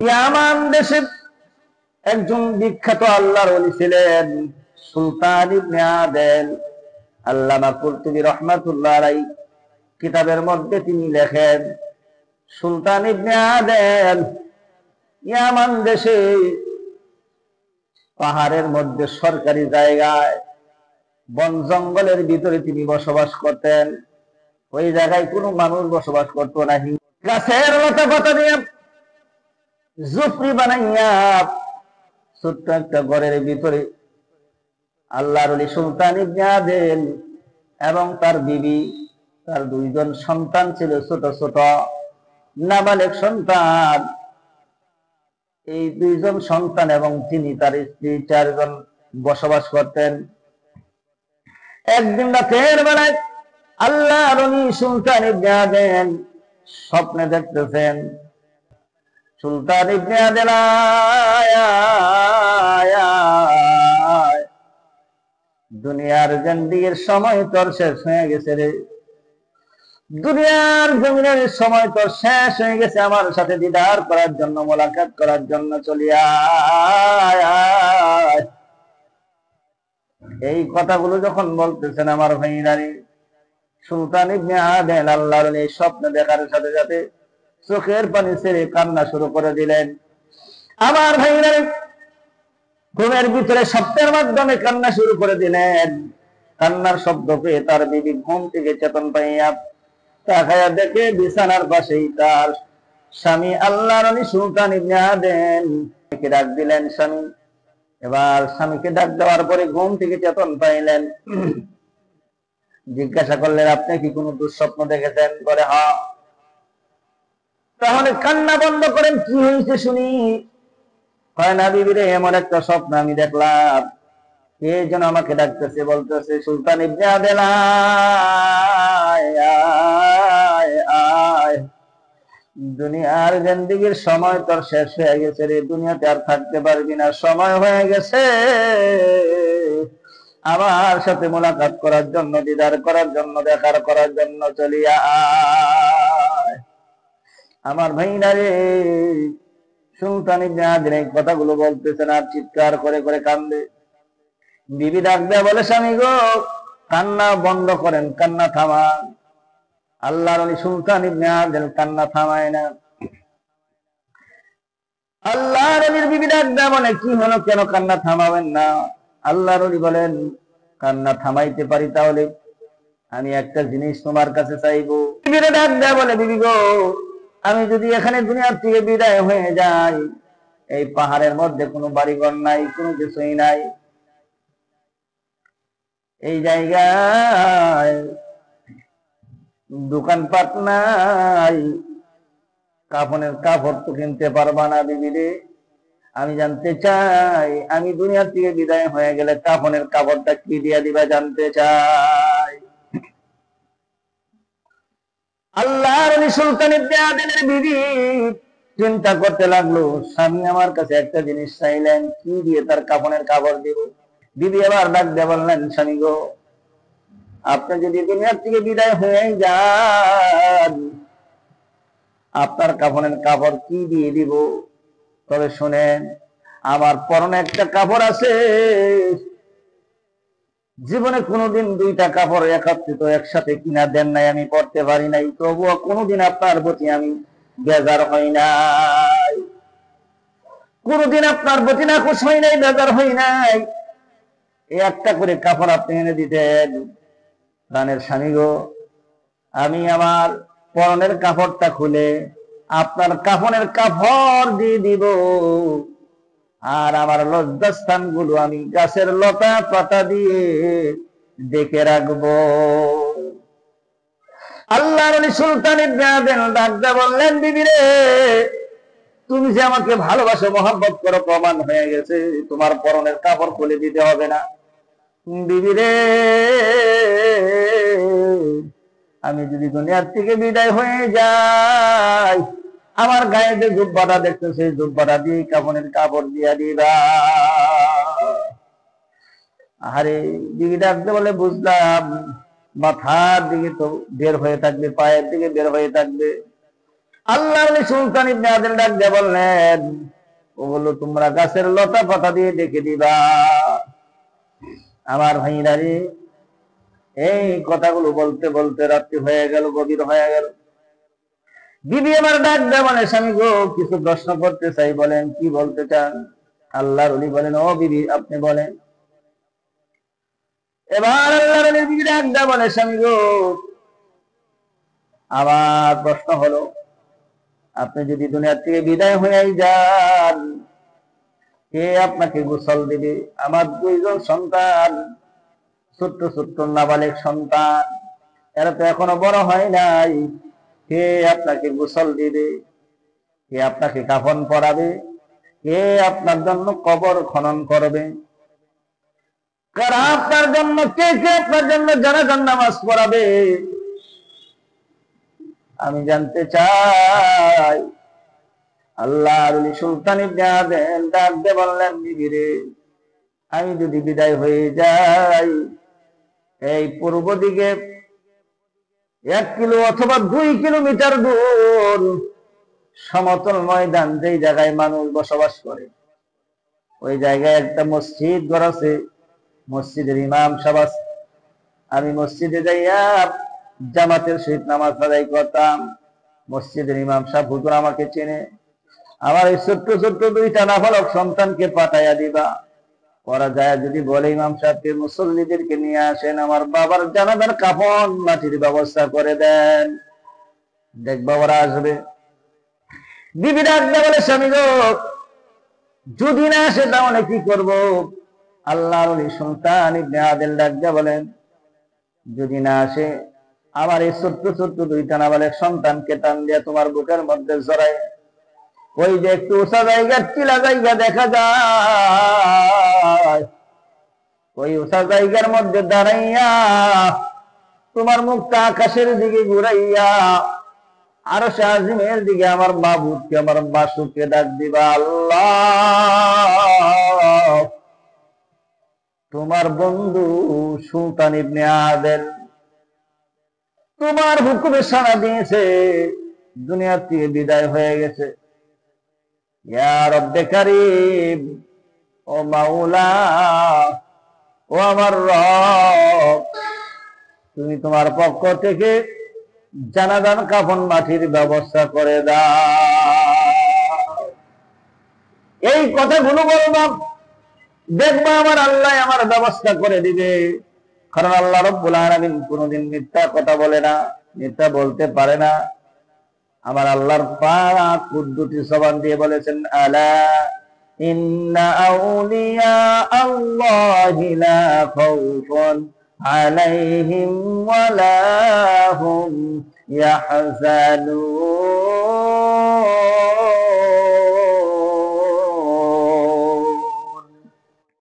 ইয়ামান দেশে একজন বিখ্যাত আল্লাহর ওলি ছিলেন সুলতান ইবনে আদেল। আল্লামা কুরতুবী রাহমাতুল্লাহ আলাইহি কিতাবের মধ্যে তিনি লেখেন, সুলতান ইবনে আদেল ইয়ামান দেশে পাহাড়ের মধ্যে সরকারি জায়গায় বন জঙ্গলের ভিতরে তিনি বসবাস করতেন। ওই জায়গায় কোনো মানুষ বসবাস করতো না। গাছের লতা পাতা দিয়ে ঝুপড়ি বানাইয়া ছোট্ট একটা ঘরের ভিতরে আল্লাহর ওলি সুলতান ইবনে আদেল এবং তার বিবি, তার দুইজন সন্তান ছিল, ছোট ছোট নাবালেগ সন্তান। এই দুইজন সন্তান এবং তিনি তার স্ত্রী চারজন বসবাস করতেন। একদিন রাতের বেলায় আল্লাহর ওলি সুলতান ইবনে আদেল স্বপ্নে দেখতেছেন, সুলতান ইবনে আদেল দুনিয়ার জিন্দেগীর সময় তোর শেষ হয়ে গেছে রে, দুনিয়ার জমিনের সময় তোর শেষ হয়ে গেছে, আমার সাথে দিদার করার জন্য, মোলাকাত করার জন্য চলিয়া। এই কথাগুলো যখন বলতেছেন আমার ভাইরানি, সুলতান ইবনে আদেল আল্লাহর এই স্বপ্ন দেখার সাথে সাথে চোখের পানি ছেড়ে কান্না শুরু করে দিলেন। আমার ভাইরানি ঘুমের ভিতরে শব্দের মাধ্যমে কান্না শুরু করে দিলেন। কান্নার শব্দ পেয়ে তার বিবি ঘুম থেকে চেতন পাইয়া তাকায়া দেখে বিছানার পাশেই তার স্বামী আল্লাহর ওলি সুলতান ইবনে আদেল। ডাক দিলেন স্বামী। এবার স্বামীকে ডাক দেওয়ার পরে ঘুম থেকে চেতন পাইলেন। জিজ্ঞাসা করলেন, আপনি কি কোনো দুঃস্বপ্ন দেখেছেন? বলে হ্যাঁ। তাহলে কান্না বন্ধ করেন, কি হয়েছে শুনি। হয় না বিবিরে, এমন একটা স্বপ্ন আমি দেখলাম, কে যেন আমাকে ডাকতেছে, বলতেছে সুলতান ইবনে আদেল আয়, দুনিয়ার জিন্দেগীর সময় তোর শেষ হয়ে গেছে রে, দুনিয়াতে আর থাকতে পারবি না, সময় হয়ে গেছে আমার সাথে মোলাকাত করার জন্য, দিদার করার জন্য, দেখার করার জন্য চলিয়া আয়। আমার ভাইরা রে, সুলতান ইবনে আদেল এই কথাগুলো বলতেছেন আর চিৎকার করে করে কান্দে। বিবি ডাক দেয়া বলে, স্বামী গো, কান্না বন্ধ করেন, কান্না থামান। আল্লাহর ওলি সুলতান ইবনে আদেল কান্না থামায় না। আল্লাহর ওলির বিবি ডাক দেয়া বলে, কি হলো, কেন কান্না থামাবেন না? আল্লাহর ওলি বলেন, কান্না থামাইতে পারি, তাহলে আমি একটা জিনিস তোমার কাছে চাইবো। বিবিরে ডাক দেয়া বলে, বিবি গো, আমি যদি এখানে দুনিয়ার থেকে বিদায় হয়ে যাই, এই পাহাড়ের মধ্যে কোনো বাড়িঘর নাই, কোনো কিছুই নাই, এই জায়গায় দোকানপাট নাই, কাফনের কাপড় তো কিনতে পারবা না। বিবিরে, আমি জানতে চাই, আমি দুনিয়ার থেকে বিদায় হয়ে গেলে কাফনের কাপড়টা কি দিয়া দিবা, জানতে চাই। আল্লাহর ওলি সুলতান ইবনে আদেলের বিবি চিন্তা করতে লাগলো, স্বামী আমার কাছে একটা জিনিস চাইলেন, কি দিয়ে তার কাফনের কাপড় দিব। বিবি আবার ডাক দিয়ে বললেন, স্বামী গো, আপনি যদি দুনিয়ার থেকে বিদায় হয়ে যান, আপনার কাফনের কাপড় কি দিয়ে দিব? তবে শুনেন, আমার পরনে একটা কাপড় আছে, জীবনে কোনোদিন দুইটা কাপড় একত্রিত একসাথে কিনা দেন নাই, আমি পড়তে পারি নাই, তবুও কোনোদিন আপনার প্রতি আমি বেজার হই নাই, কোনোদিন আপনার প্রতি নাখুশ হই নাই, বেজার হই নাই। এই একটা করে কাপড় আপনি এনে দিতেন। প্রাণের স্বামী গো, আমি আমার পরনের কাপড়টা খুলে আপনার কাফনের কাপড় দিয়ে দিব, আর আমার লজ্জাস্থান গুলো আমি গাছের লতা পাতা দিয়ে ডেকে রাখবো। আল্লাহর ওলি সুলতান ইবনে আদেল ডাক দিয়ে বললেন, বিবি রে, তুমি যে আমাকে ভালোবাসো, মহব্বত করো, প্রমাণ হয়ে গেছে, তোমার পরনের কাপড় খুলে দিতে হবে না। বিবি রে, আমি যদি দুনিয়ার থেকে বিদায় হয়ে যাই, আমার গায়ে যে জুব্বাটা দেখছো, সেই জুব্বাটা দিয়ে কাফনের কাপড় দিয়া দিবা। আরে বিবি ডাকতে বলে, বুঝলাম, মাথার দিকে তো বের হয়ে থাকবে, পায়ের দিকে বের হয়ে থাকবে, আল্লাহর ওলি সুলতান ইবনে আদিল ডাক দিয়ে বললেন, ওগুলো তোমরা গাছের লতা পাতা দিয়ে ডেকে দিবা। আমার ভাইরা রে, এই কথাগুলো বলতে বলতে রাত্রি হয়ে গেল, গভীর হয়ে গেল। বিবি আমার ডাক দেয় বলে, স্বামী গো, কিছু প্রশ্ন করতে চাই, বলেন কি বলতে চান? আল্লাহর ওলি বলেন, ও বিবি আপনি বলেন। এবার আল্লাহর ওলি বিবি ডাক দেয় বলে, স্বামী গো, আমার প্রশ্ন হলো, আপনি যদি দুনিয়া থেকে বিদায় হয়ে যান, কে আপনাকে গোসল দিবে? আমার দুইজন সন্তান, ছোট্ট ছোট্ট নাবালিক সন্তান, এরা তো এখনো বড় হয় নাই। কে আপনাকে গোসল দিবে? কে আপনাকে কাফন পরাবে? কে আপনার জন্য কবর খনন করবে? কারা আপনার জন্য, কে কে আপনার জন্য জানাজার নামাজ পড়াবে? আমি জানতে চাই। আল্লাহর ওলি সুলতান ইবনে আদিল ডাক দিয়ে বললেন, বিবি রে, আমি যদি বিদায় হয়ে যাই, এই পূর্ব দিকে 1 কিলো অথবা 2 কিলোমিটার দূর সমতল ময়দান, যেই জায়গায় মানুষ বসবাস করে, ওই জায়গায় একটা মসজিদ ঘর আছে, মসজিদের ইমাম সাহেব আছে। আমি মসজিদে যাইয়া জামাতের সহিত নামাজ আদায় করতাম। মসজিদের ইমাম সাহেব হুজুর আমাকে চেনে। আমার এই ছোট্ট ছোট্ট 2টা নাবালক সন্তানকে পাঠাইয়া দিবা। ওরা যায় যদি বলে, ইমাম সাহেবকে মুসল্লিদেরকে নিয়ে আসেন, আমার বাবার জানাজার কাফন মাটির ব্যবস্থা করে দেন। দেখবা ওরা আসবে। বিবি ডাক দিয়ে বলে, স্বামী গো, যদি না আসে তাহলে কি করব? আল্লাহর ওলি সুলতান ইবনে আদিল ডাক দিয়ে বলেন, যদি না আসে, আমার এই ছোট্ট ছোট্ট 2টা নাবালক সন্তানকে টান দিয়ে তোমার বুকের মধ্যে জড়ায়, ওই যে একটু উঁচা জায়গা, টিলা জায়গা দেখা যায়, ওই উঁচা জায়গার মধ্যে দাঁড়াইয়া তোমার মুখটা আকাশের দিকে ঘুরাইয়া আরশে আজিমের দিকে আমার মাবুদকে, আমার মাসুককে ডাক দিবা, আল্লাহ, তোমার বন্ধু সুলতান ইবনে আদিল তোমার হুকুমে সাড়া দিয়েছে, দুনিয়া থেকে বিদায় হয়ে গেছে। ইয়া রব্বে কারীম, ও মাওলা, ও আমার রব, তুমি তোমার পক্ষ থেকে জানাজার কাফন মাটির ব্যবস্থা করে দাও। এই কথাগুলো বলবা, দেখবা আমার আল্লাহ আমার ব্যবস্থা করে দিবে। কারণ আল্লাহ রাব্বুল আলামিন কোনদিন মিথ্যা কথা বলে না, মিথ্যা বলতে পারে না। আমার আল্লাহর পাক কুদ্দুসি জবান দিয়ে বলেছেন, আলা ইন্না আউলিয়া আল্লাহি লা খাউফুন আলাইহিম ওয়া লা হুম ইয়াহজানুন।